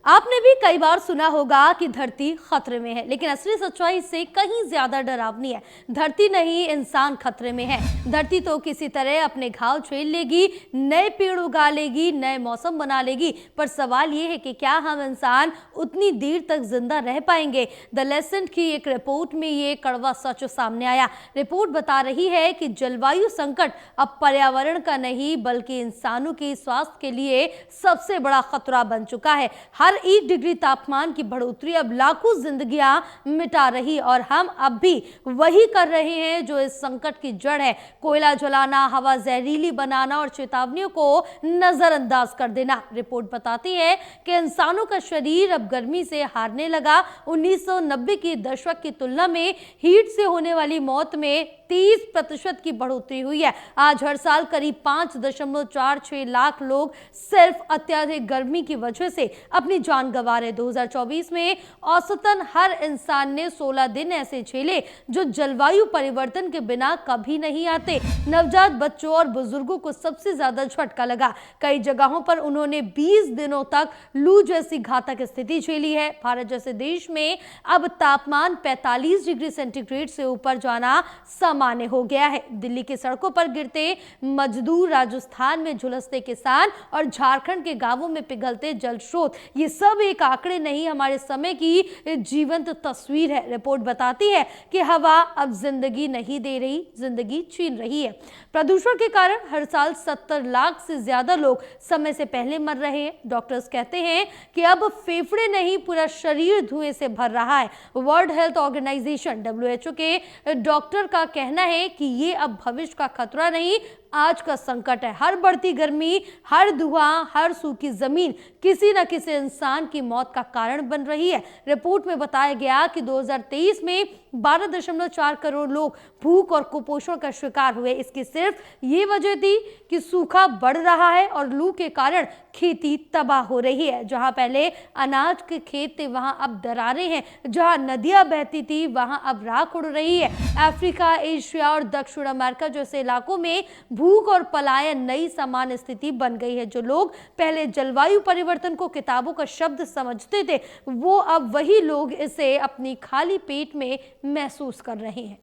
आपने भी कई बार सुना होगा कि धरती खतरे में है, लेकिन असली सच्चाई से कहीं ज्यादा डरावनी है। धरती नहीं, इंसान खतरे में है। धरती तो किसी तरह अपने घाव झेल लेगी, नए पेड़ उगा लेगी, नए मौसम बना लेगी, पर सवाल ये है कि क्या हम इंसान उतनी देर तक जिंदा रह पाएंगे। द लेसेंट की एक रिपोर्ट में ये कड़वा सच सामने आया। रिपोर्ट बता रही है कि जलवायु संकट अब पर्यावरण का नहीं बल्कि इंसानों के स्वास्थ्य के लिए सबसे बड़ा खतरा बन चुका है। हर 1 डिग्री तापमान की बढ़ोतरी अब लाखों जिंदगियां मिटा रही और हम अब भी वही कर रहे हैं जो इस संकट की जड़ है। कोयला जलाना, हवा जहरीली बनाना और चेतावनियों को नजरअंदाज कर देना। रिपोर्ट बताती है कि इंसानों का शरीर अब गर्मी से हारने लगा। 1990 के दशक की तुलना में हीट से होने वाली मौत में 30% की बढ़ोतरी हुई है। आज हर साल करीब 5.46 लाख लोग सिर्फ अत्यधिक गर्मी की वजह से अपनी जान गंवा रहे। 2024 में औसतन हर इंसान ने 16 दिन ऐसे झेले जो जलवायु परिवर्तन के बिना कभी नहीं आते। नवजात बच्चों और बुजुर्गों को सबसे ज्यादा झटका लगा। कई जगहों पर उन्होंने 20 दिनों तक लू जैसी घातक स्थिति झेली है। भारत जैसे देश में अब तापमान 45 डिग्री सेंटीग्रेड से ऊपर जाना सामान्य हो गया है। दिल्ली की सड़कों पर गिरते मजदूर, राजस्थान में झुलसते किसान और झारखंड के गांवों में पिघलते जल स्रोत, ये सब एक आंकड़े नहीं, हमारे समय की जीवंत तस्वीर है। रिपोर्ट बताती है कि हवा अब जिंदगी नहीं दे रही, जिंदगी छीन रही है। प्रदूषण के कारण हर साल 70 लाख से ज्यादा लोग समय से पहले मर रहे हैं। डॉक्टर्स कहते हैं कि अब फेफड़े नहीं, पूरा शरीर धुएं से भर रहा है। वर्ल्ड हेल्थ ऑर्गेनाइजेशन WHO के डॉक्टर का कहना है कि ये अब भविष्य का खतरा नहीं, आज का संकट है। हर बढ़ती गर्मी, हर धुआं, हर सूखी जमीन किसी न किसी इंसान की मौत का कारण बन रही है। रिपोर्ट में बताया गया कि 2023 में 12.4 करोड़ लोग भूख और कुपोषण का शिकार हुए। इसकी सिर्फ ये वजह थी कि सूखा बढ़ रहा है और लू के कारण खेती तबाह हो रही है। जहां पहले अनाज के खेत थे वहां अब दरारें हैं, जहां नदियां बहती थी वहां अब राख उड़ रही है। अफ्रीका, एशिया और दक्षिण अमेरिका जैसे इलाकों में भूख और पलायन नई सामान्य स्थिति बन गई है। जो लोग पहले जलवायु परिवर्तन को किताबों का शब्द समझते थे, वो अब वही लोग इसे अपनी खाली पेट में महसूस कर रहे हैं।